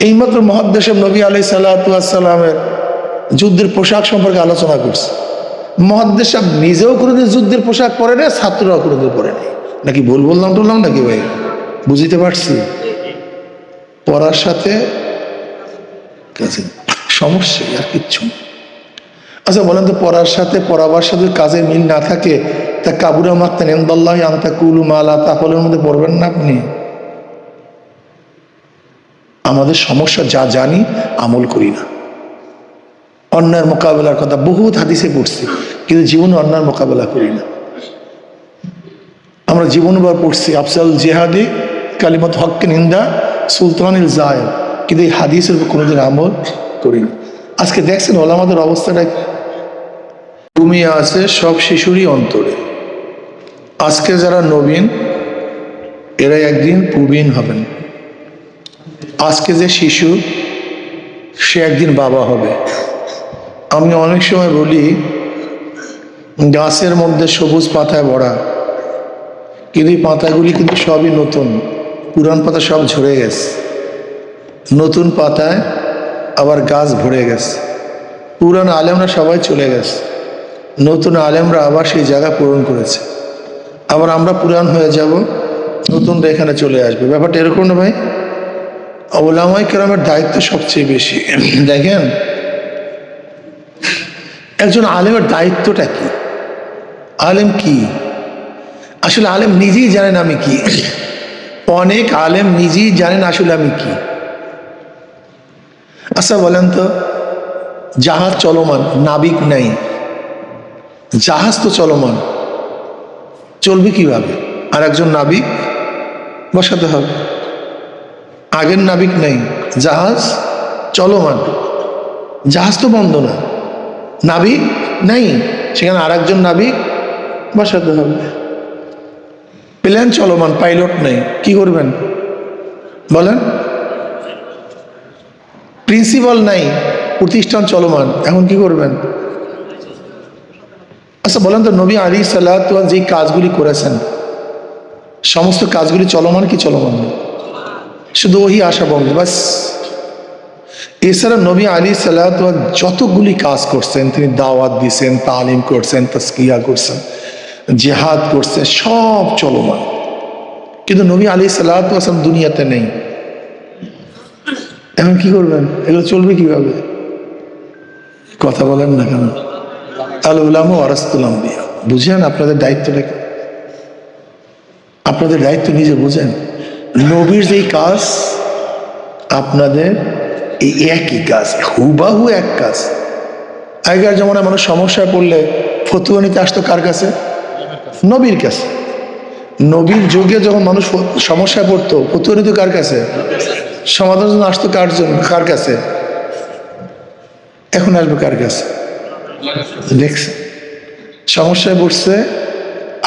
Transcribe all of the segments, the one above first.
এইমাত্র মুহাদ্দিস নবী আলাইহিস সালাতু ওয়াস সালামের যুদ্ধের পোশাক সম্পর্কে আলোচনা করছে। মুহাদ্দিস সাহেব নিজেও কোনোদিন যুদ্ধের পোশাক পরে না, ছাত্ররাও কোনোদিন পরে নাই। নাকি ভুল বললাম টুললাম নাকি ভাই? বুঝতে পারছি? পড়ার সাথে সমস্যা আর কিচ্ছু। আচ্ছা বলেন তো, পড়ার সাথে পড়াবার সাথে কাজে মিল না থাকে তা কাবুরা মাক্তান ইনদাল্লাহি আন তাকুলু মা লা তাফআলুন মধ্যে পড়বেন না আপনি? আমাদের সমস্যা যা জানি আমল করি না। অন্যায়ের মোকাবেলার কথা বহুত হাদিসে পড়ছি, কিন্তু জীবনে অন্যায়ের মোকাবেলা করি না। আমরা জীবনবার পড়ছি আফসাল জিহাদি কালিমাত হক্কিন ইনদা সুলতানিল জায়েদ, কিন্তু এই হাদিসের উপর কোনোদিন আমল করি না। আজকে দেখছেন ওলামাদের অবস্থাটা ঘুমিয়ে আছে সব শিশুরই অন্তরে। আজকে যারা নবীন এরা একদিন প্রবীণ হবেন। আজকে যে শিশু সে একদিন বাবা হবে। আমি অনেক সময় বলি গাছের মধ্যে সবুজ পাতায় ভরা, কিন্তু এই পাতাগুলি কিন্তু সবই নতুন, পুরান পাতা সব ঝরে গেছে। নতুন পাতায় আবার গাছ ভরে গেছে। পুরান আলেমরা সবাই চলে গেছে, নতুন আলেমরা আবার সেই জায়গা পূরণ করেছে। আবার আমরা পুরান হয়ে যাব, নতুনরা এখানে চলে আসবে। ব্যাপারটা এরকম না ভাই? ওলামায়ে কেরামের দায়িত্ব সবচেয়ে বেশি। দেখেন একজন আলেমের দায়িত্বটা কি, আলেম কি আসলে? আলেম নিজেই জানেন আমি কি। অনেক আলেম নিজেই জানেন আসলে আমি কি। আচ্ছা বলেন তো, জাহাজ চলমান, নাবিক নাই, জাহাজ তো চলমান, চলবে কিভাবে? আর একজন নাবিক বসাতে হবে। আগের নাবিক নেই, জাহাজ চলমান, জাহাজ তো বন্ধ না, নাবিক নেই, সেখানে আর একজন নাবিক বসাতে হবে। প্লেন চলমান, পাইলট নেই, কি করবেন বলেন? প্রিন্সিপাল নাই, প্রতিষ্ঠান চলমান, এখন কি করবেন? আচ্ছা বলেন তো, নবী আলাইহিস সালাতু ওয়াস যে কাজগুলি করেছেন সমস্ত কাজগুলি চলমান কি চলমান না? শুধু ওহি আসা বন্ধ বাস। এছাড়া নবী আলাইহিস সালাতু ওয়াস যতগুলি কাজ করছেন, তিনি দাওয়াত দিয়েছেন, তালিম করছেন, তাজকিয়া করছেন, জিহাদ করছেন, সব চলমান। কিন্তু নবী আলাইহিস সালাতু ওয়াস দুনিয়াতে নেই। এখন কি করবেন? এগুলো চলবে কিভাবে? কথা বলেন না কেন? আল উলামা ওয়ারাসাতুল আমবিয়া। বুঝেন আপনাদের দায়িত্বটা কি? আপনাদের দায়িত্ব নিজে বুঝেন। নবীর যেই কাজ আপনাদের এই একই কাজ, হুবাহু এক কাজ। আগেকার জমানায় মানুষ সমস্যায় পড়লে ফতুয়া নিতে আসতো কার কাছে? নবীর কাছে। নবীর যুগে যখন মানুষ সমস্যায় পড়তো ফতুয়া নিত কার কাছে? সমাধানের জন্য আসতো কার কাছে? এখন আসবে কার কাছে? দেখছে সমস্যায় পড়ছে,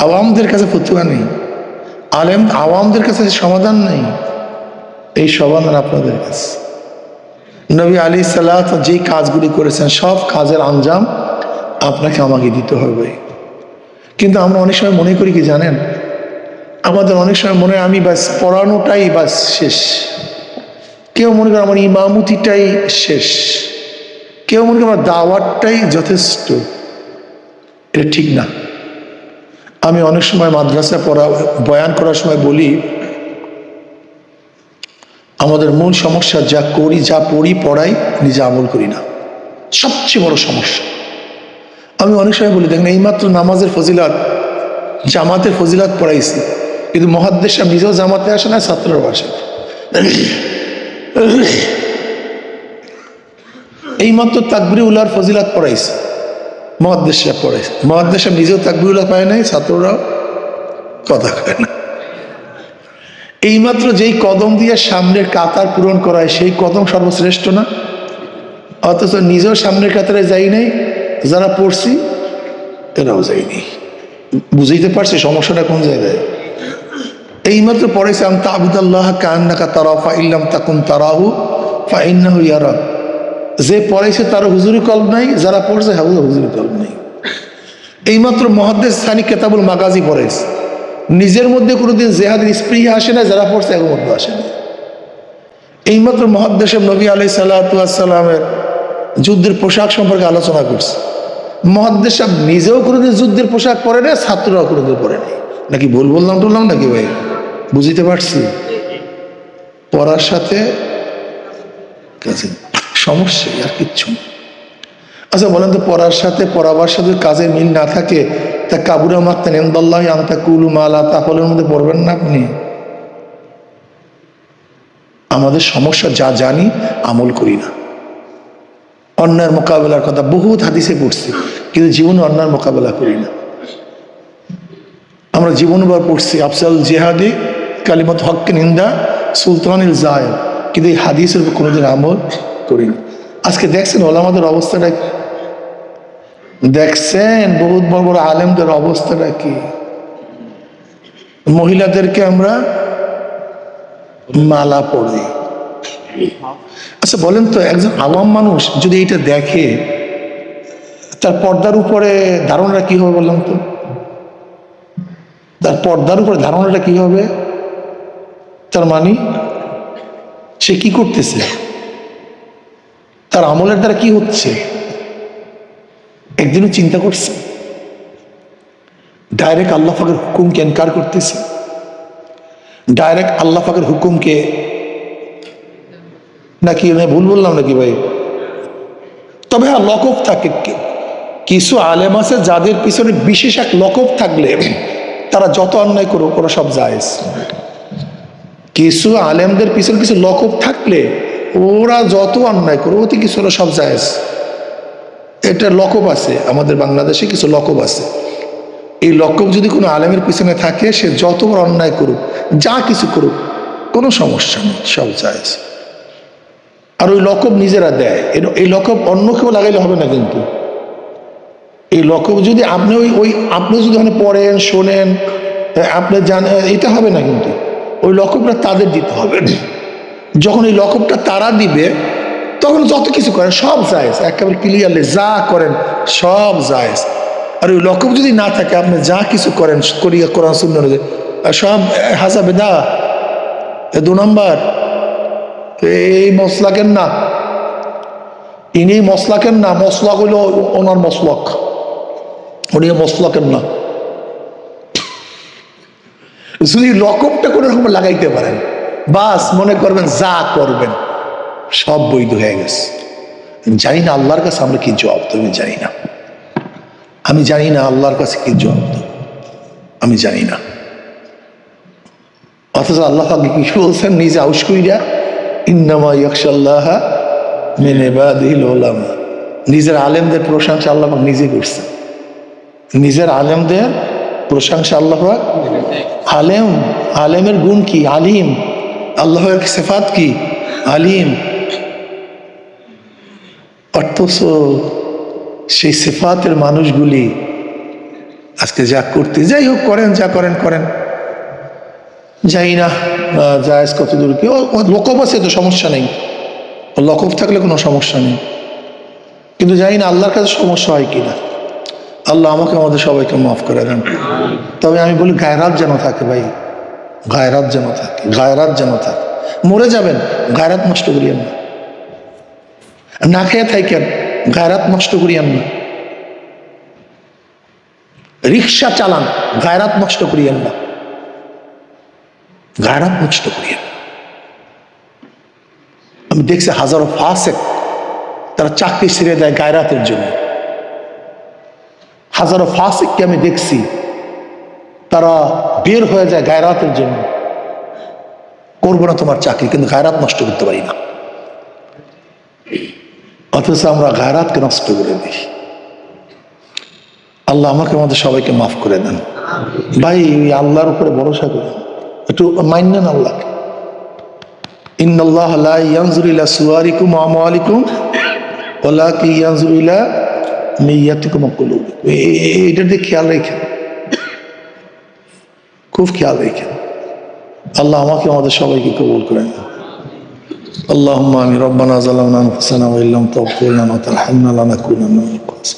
আওয়ামদের কাছে ফতুয়া নেই, আলেম আওয়ামদের কাছে সমাধান নেই, এই সমাধান আপনাদের কাছে। নবী আলাইহিস সালাত যেই কাজগুলি করেছেন সব কাজের আঞ্জাম আপনাকে আমাকে দিতে হবে। কিন্তু আমরা অনেক সময় মনে করি কি জানেন, আমাদের অনেক সময় মনে হয় আমি বাস পড়ানোটাই বাস শেষ, কেউ মনে করে আমার ইমামতিটাই শেষ, কেউ মনে করে আমার দাওয়াতটাই যথেষ্ট। এটা ঠিক না। আমি অনেক সময় মাদ্রাসায় বয়ান করার সময় বলি, আমাদের মূল সমস্যা যা করি, যা পড়ি, পড়াই, নিজে আমল করি না, সবচেয়ে বড় সমস্যা। আমি অনেক সময় বলি, দেখেন এইমাত্র নামাজের ফজিলাত, জামাতের ফজিলাত পড়াইছি, কিন্তু মুহাদ্দিস সাহেব নিজেও জামাতে আসে না, ছাত্ররাও আসে না। এইমাত্র তাকবীরুল্লাহর ফজিলাত পড়াইছে, মুহাদ্দিস সাহেব পড়াইছে, মুহাদ্দিস সাহেব নিজেও তাকবীরুল্লাহ পায় নাই, ছাত্ররাও কথা কয় না। এইমাত্র যেই কদম দিয়ে সামনের কাতার পূরণ করায় সেই কদম সর্বশ্রেষ্ঠ না? অথচ নিজেও সামনের কাতারে যাই নাই, যারা পড়ছি এরাও যায়নি। বুঝাইতে পারছি সমস্যাটা কোন জায়গায়? এইমাত্র পড়েছে আন তা'বুদাল্লাহ কাআন্নাকা তারাহু ফা ইল্লাম তাকুন তারাহু ফা ইন্নাহু ইয়ারাক। যে পড়াইছে তার হুজুরি কলব নাই, যারা পড়ছে হুজুরি কলব নাই। এইমাত্র মুহাদ্দিস সানি কিতাবুল মাগাজি পড়াইছে, নিজের মধ্যে কোনোদিন জেহাদের স্পৃহা আসে না, যারা পড়ছে এর মধ্যে আসে না। এইমাত্র মুহাদ্দিস নবী আলাইহিস সালাতু ওয়াস সালামের যুদ্ধের পোশাক সম্পর্কে আলোচনা করছে। মুহাদ্দিস সাহেব নিজেও কোনোদিন যুদ্ধের পোশাক পরে না, ছাত্ররাও কোনোদিন পরে নাই। নাকি ভুল বললাম টুললাম নাকি ভাই? বুঝতে পারছি? পড়ার সাথে সমস্যা আর কিচ্ছু না। আচ্ছা বলেন তো, পড়ার সাথে পড়াবার সাথে কাজের মিল না থাকে তা কাবুরা মারতেন ইনদাল্লাহি আন তাকুলু মা লা তাফালুর মধ্যে পড়বেন না আপনি? আমাদের সমস্যা যা জানি আমল করি না। অন্যায়ের মোকাবেলার কথা বহুত হাদিসে পড়ছি, কিন্তু জীবনে অন্যায়ের মোকাবেলা করি না। আমরা জীবনবার পড়ছি আফসাল জিহাদি কালিমাত হক্কে নিন্দা সুলতানিল জায়ের, কিন্তু এই হাদিসের উপর কোনোদিন আমল করি না। আজকে দেখছেন ওলামাদের অবস্থাটা, দেখছেন বহুত বড় বড় আলেমদের অবস্থাটা কি? মহিলাদেরকে আমরা মালা পড়ি। আচ্ছা বলেন তো, একজন আওয়াম মানুষ যদি এটা দেখে তার পর্দার উপরে ধারণাটা কি হবে বললাম তো? তার পর্দার উপরে ধারণাটা কি হবে? তার মানে সে কি করতেছে, তার আমলের দ্বারা কি হচ্ছে একদিনও চিন্তা করছে? ডাইরেক্ট আল্লাহ পাকের হুকুমকে ইনকার করতেছে, ডাইরেক্ট আল্লাহ পাকের হুকুমকে, নাকি ভুল বললাম নাকি ভাই? তবে হ্যাঁ, লকব থাকে। কিছু আলেম আছে যাদের পিছনে বিশেষ এক লকব থাকলে তারা যত অন্যায় করুক ওরা সব জায়েজ। কিছু আলেমদের পিছনে কিছু লকব থাকলে ওরা যত অন্যায় করুক অতি কিছু ওরা সব জায়েজ। এটা লকব আছে আমাদের বাংলাদেশে, কিছু লকব আছে। এই লকব যদি কোনো আলেমের পিছনে থাকে, সে যত বড় অন্যায় করুক, যা কিছু করুক, কোনো সমস্যা নেই, সব জায়েজ। আর ওই লকব নিজেরা দেয়, এই লকব অন্য কেউ লাগাইলে হবে না। কিন্তু এই লকব যদি আপনি আপনি যদি ওখানে পড়েন শোনেন আপনি জানেন, এটা হবে না। কিন্তু ওই লকবটা তাদের দিতে হবে। যখন এই লকবটা তারা দিবে তখন যত কিছু করেন সব জায়েজ, একেবারে ক্লিয়ারলি যা করেন সব জায়েজ। আর ওই লকব যদি না থাকে, আপনি যা কিছু করেন করিয়া কোরআন সুন্নাহ অনুযায়ী সব হাসা বেদা। 2 নম্বর, এই মসলাকের না, ইনি মসলাকের না, মসলাক হইল ওনার মসলক, উনি মসলাকের না। যদি লকবটা কোনো রকম লাগাইতে পারেন, বাস মনে করবেন যা করবেন সব বৈধ হয়ে গেছে। জানি না আল্লাহর কাছে আমরা কি জবাব দেব, আমি জানি না। আমি জানি না আল্লাহর কাছে কি জবাব দেব, আমি জানি না। অথচ আল্লাহ কি বলছেন নিজে আউশ কইরা, ইন্নামা ইয়াখশাল্লাহা মিন ইবাদিহিল উলামা। নিজের আলেমদের প্রশংসা আল্লাহ পাক নিজে করছেন। নিজের আলেমদের প্রশংসা আল্লাহ পাক। আলেমের গুণ কি? আলিম। আল্লাহর সিফাত কি? আলিম। অথচ সেই সিফাতের মানুষগুলি আজকে যা করতে, যাই হোক করেন, যা করেন করেন, যাই না জায়েজ কত দূর কি। লকব আছে তো সমস্যা নেই, লকব থাকলে কোনো সমস্যা নেই, কিন্তু জানি না আল্লাহর কাছে সমস্যা হয় কিনা। আল্লাহ আমাকে আমাদের সবাইকে মাফ করে দেন। তবে আমি বলি গায়রাত যেন থাকে ভাই, গায়রাত যেন থাকে, গায়রাত যেন থাকে। মরে যাবেন, গায়রাত নষ্ট করিয়েন না। না খেয়ে থাকেন, গায়রাত নষ্ট করিয়েন না। রিক্সা চালান, গায়রাত নষ্ট করিয়েন না, গায়রাত নষ্ট করিয়েন। আমি দেখছি হাজারো ফাসেক তারা চাকরি ছেড়ে দেয় গায়রাতের জন্য। হাজারো ফাসিককে আমি দেখছি তারা বের হয়ে যায় গায়রাতের জন্য। করবো না তোমার চাকরি, কিন্তু গায়রাত নষ্ট করতে পারি না। অথচ আমরা গায়রাতকে নষ্ট করে দিই। আল্লাহ আমাকে আমাদের সবাইকে মাফ করে দেন ভাই। আল্লাহর উপরে ভরসা করেন, একটু মানেন আল্লাহকে। ইন্নাল্লাহ লা ইয়ানজুরু ইলা সুওয়ারিকুম ওয়া আমওয়ালিকুম ওয়ালাকিন ইয়ানজুরু ইলা নিয়াতিকুম ওয়া কুলুবিকুম। এইটার দিকে খেয়াল রাখেন, খুব খেয়াল রাখেন। আল্লাহ আমাকে আমাদের সবাইকে কবুল করেন। আল্লাহুম্মা আমিন। রব্বানা যালামনা আনফুসানা ওয়া ইল্লাম তাগফির লানা ওয়া তারহামনা লানাকুনান্না মিনাল খাসিরিন।